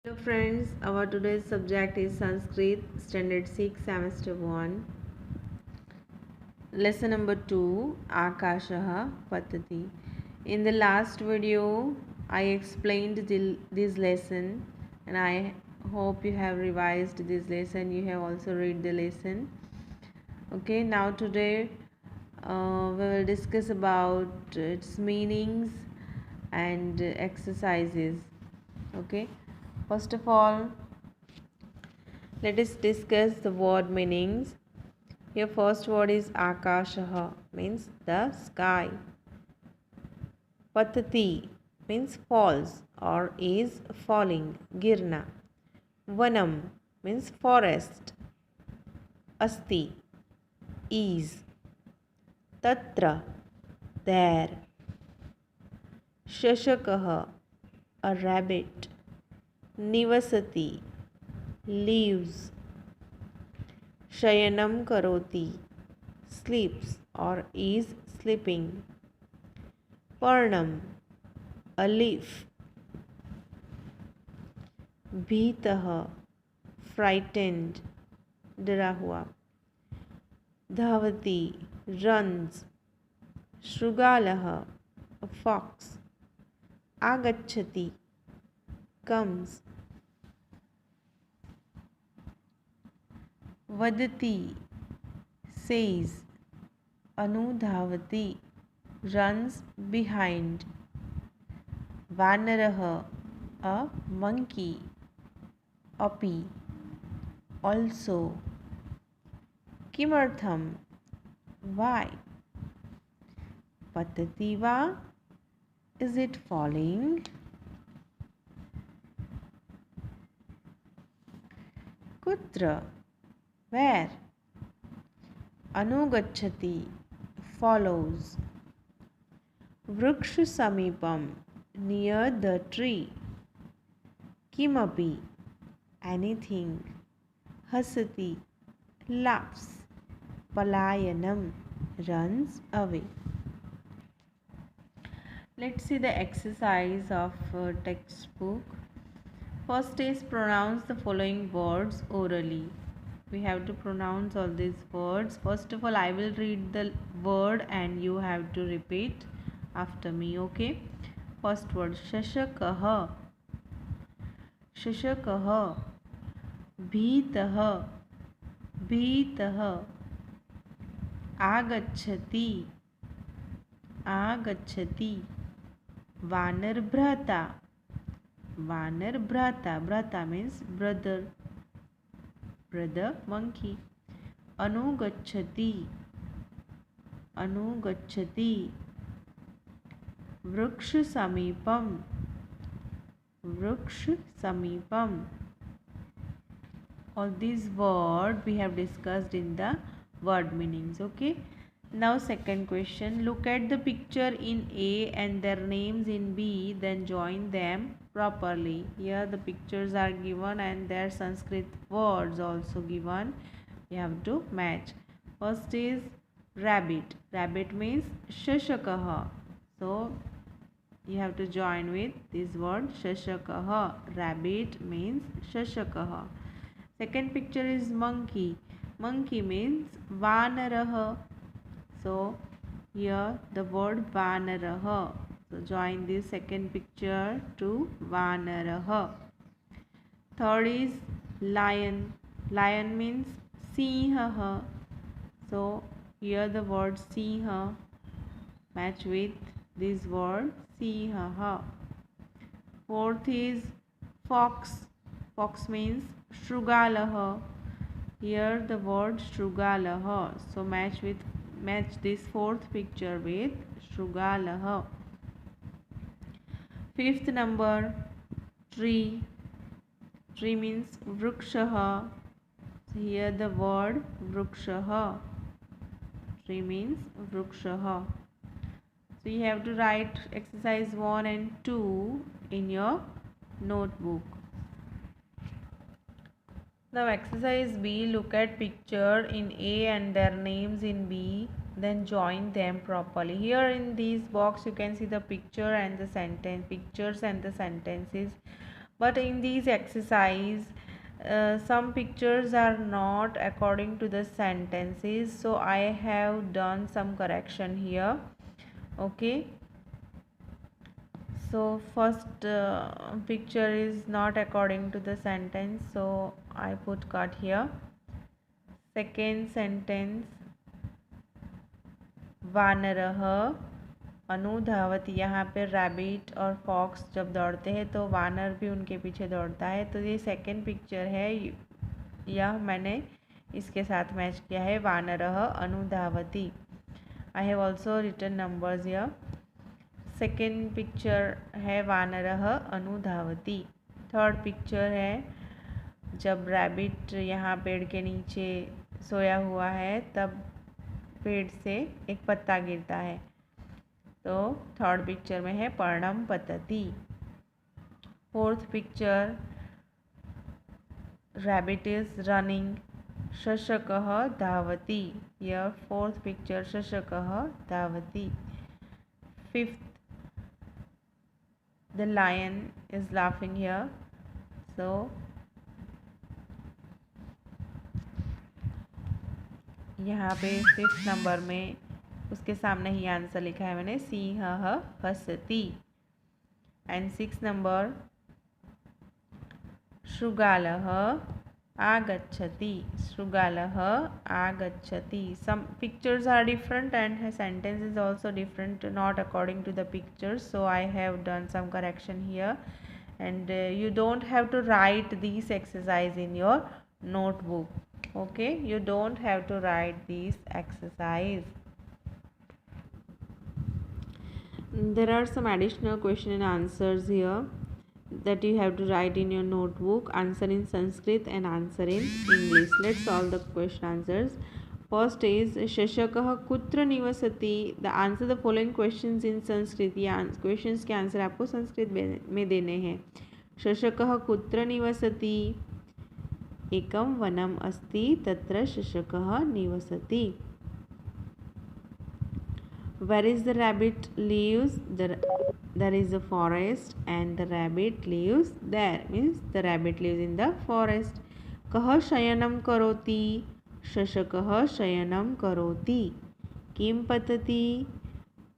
Hello friends, our today's subject is Sanskrit Standard 6 Semester 1 Lesson number 2 Akashaha Patati. In the last video I explained this lesson and I hope you have revised this lesson, you have also read the lesson. Okay, now today we will discuss about its meanings and exercises. Okay, first of all, let us discuss the word meanings. Your first word is Akashaha, means the sky. Patati means falls or is falling. Girna. Vanam means forest. Asti is. Tatra there. Shashakaha a rabbit. Nivasati lives. Shayanam karoti sleeps or is sleeping. Parnam a leaf. Bhitah frightened, डरा हुआ. Dhavati runs. Shrugalah a fox. Agachati comes. Vadati says. Anudhavati runs behind. Vanarah a monkey. Api also. Kimartham why. Patativa is it falling? Kutra where. Anugachati follows. Vriksha samipam near the tree. Kimapi anything. Hasati laughs. Palayanam runs away. Let's see the exercise of textbook. First is pronounce the following words orally. We have to pronounce all these words. First of all, I will read the word and you have to repeat after me, okay? First word Shashakaha. Shashakaha. Bhitah. Bhitah. Agachati. Agachati. Vanarbhrata. Vanarbhrata. Bhrata means brother. Brother monkey. Anugachati. Anugachati. Vriksha samipam. Vriksha samipam. All these words we have discussed in the word meanings, okay? Now second question, look at the picture in A and their names in B, then join them properly. Here the pictures are given and their Sanskrit words also given. You have to match. First is rabbit. Rabbit means shashakaha. So you have to join with this word shashakaha. Rabbit means shashakaha. Second picture is monkey. Monkey means vanarah. So here the word vanarah. So join this second picture to vanarah. Third is lion. Lion means sinha. So here the word sinha match with this word sinha. Fourth is fox. Fox means shrugalah. Here the word shrugalah. So match this fourth picture with shrugalah. Fifth number tree. Tree means vrikshaha. So here the word vrikshaha. Tree means vrikshaha. So you have to write exercise 1 and 2 in your notebook. Now exercise B, look at picture in A and their names in B, then join them properly. Here in this box you can see the picture and the sentence, pictures and the sentences. but in these exercise some pictures are not according to the sentences, so I have done some correction here. Okay, so first picture is not according to the sentence, so I put cut here. Second sentence, वानरः अनुधावति, यहाँ पे rabbit और fox जब दौड़ते हैं तो वानर भी उनके पीछे दौड़ता है, तो ये सेकंड पिक्चर है, यह मैंने इसके साथ मैच किया है, वानरः अनुधावति। I have also written numbers here. Second picture है वानरः अनुधावति। थर्ड पिक्चर है जब रैबिट यहाँ पेड़ के नीचे सोया हुआ है तब पेड़ से एक पत्ता गिरता है, तो थर्ड पिक्चर में है पर्णम पतति। Fourth picture, rabbit is running, शशकः धावति, यह फोर्थ पिक्चर शशकः धावति। Fifth, the lion is laughing here, so यहाँ पे फिफ्थ नंबर में उसके सामने ही आंसर लिखा है मैंने, सिंहः हसति। एंड सिक्स नंबर, शृगालः आगच्छति, शृगालः आगच्छति। Some pictures are different and her sentence is also different, not according to the pictures, so I have done some correction here, and you don't have to write these exercise in your notebook. Okay, you don't have to write these exercise. There are some additional question and answers here that you have to write in your notebook. Answer in Sanskrit and answer in English. Let's solve the question answers. First is शशकः कुत्र निवसति. The answer the following questions in Sanskrit. ये questions के answer आपको संस्कृत में देने हैं. शशकः कुत्र निवसति. एकं वनम् अस्ति तत्र शशकः निवसति. Where is the rabbit lives? There is a forest and the rabbit lives there. Means the rabbit lives in the forest. कः शयनं करोति. शशकः शयनं करोति. किं पतति.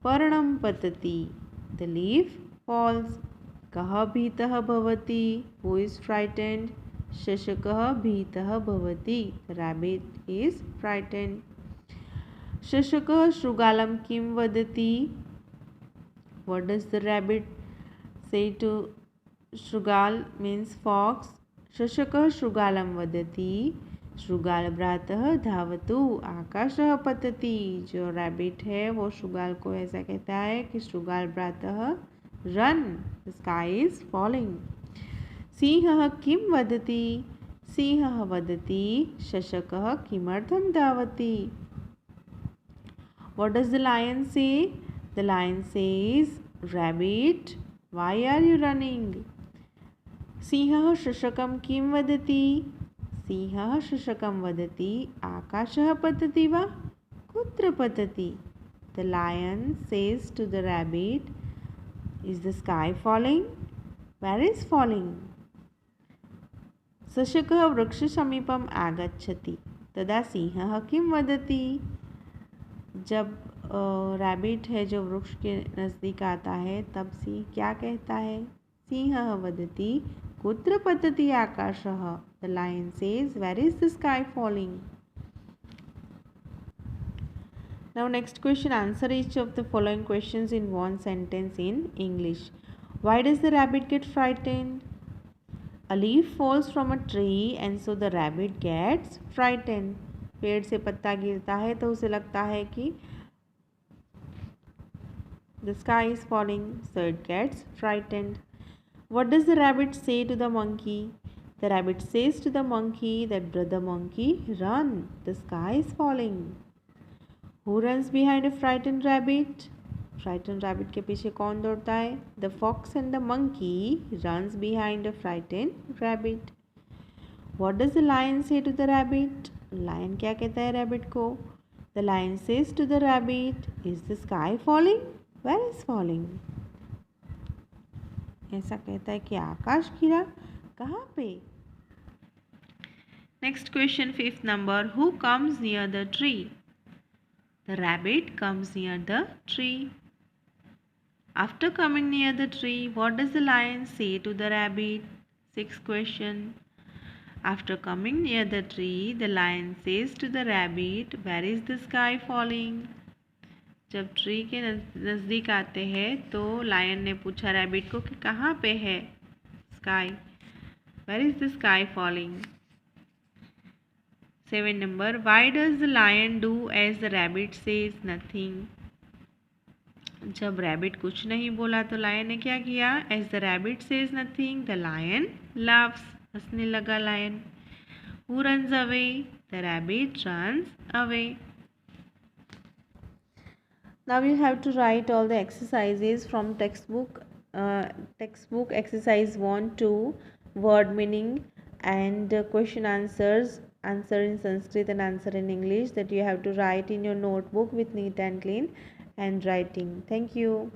पर्णं पतति. The leaf falls. कः भीतः भवति. Who is frightened? शशकः भीतः भवति. The rabbit is frightened. शशकः शृगालं किं वदति. What does the rabbit say to शृगाल means fox. शशकः शृगालं वदति. शृगाल भ्रातः धावतु आकाशः पतति. जो रैबिट है वो शृगाल को ऐसा कहता है कि शृगाल भ्रातः run, the sky is falling. सिंहः किं वदति. सिंहः वदति शशकः किमर्थं धावति. What does the lion say? The lion says, rabbit, why are you running? सिंहः शशकं किं वदति. सिंहः शशकं वदति आकाशः पतति वा. कुत्र पतति. The lion says to the rabbit, is the sky falling? Where is falling? शशकः वृक्षसमीपम् आगच्छति. तदा सिंहः किं वदति. जब रैबिट है जो वृक्ष के नज़दीक आता है तब सिंह क्या कहता है. सिंहः वदति कुत्र पतति आकाशः. The lion says, where is the sky falling? Now next question, answer each of the following questions in one sentence in English. Why does the rabbit get frightened? A leaf falls from a tree and so the rabbit gets frightened. पेड़ से पत्ता गिरता है तो उसे लगता है कि the sky is falling, so it gets frightened. What does the rabbit say to the monkey? The rabbit says to the monkey that brother monkey, run, the sky is falling. Who runs behind a frightened rabbit? Frightened rabbit के पीछे कौन दौड़ता है. The fox and the monkey runs behind a frightened rabbit. What does the lion say to the rabbit? Lion क्या कहता है rabbit को. The lion says to the rabbit, is the sky falling? Where is falling? ऐसा कहता है कि आकाश गिरा, कहाँ पे? Next question, fifth number, who comes near the tree? The rabbit comes near the tree. After coming near the tree, what does the lion say to the rabbit? Sixth question. After coming near the tree, the lion says to the rabbit, where is the sky falling? जब tree के नज़दीक आते हैं तो lion ने पूछा rabbit को कि कहाँ पे है sky, where is the sky falling. 7 number, why does the lion do as the rabbit says nothing? जब रैबिट कुछ नहीं बोला तो लायन ने क्या किया? As the rabbit says nothing, the lion laughs, हंसने लगा lion. Who runs away? The rabbit runs away. Now you have to write all the exercises from textbook exercise 1 to word meaning and question answers, answer in Sanskrit and answer in English, that you have to write in your notebook with neat and clean handwriting. Thank you.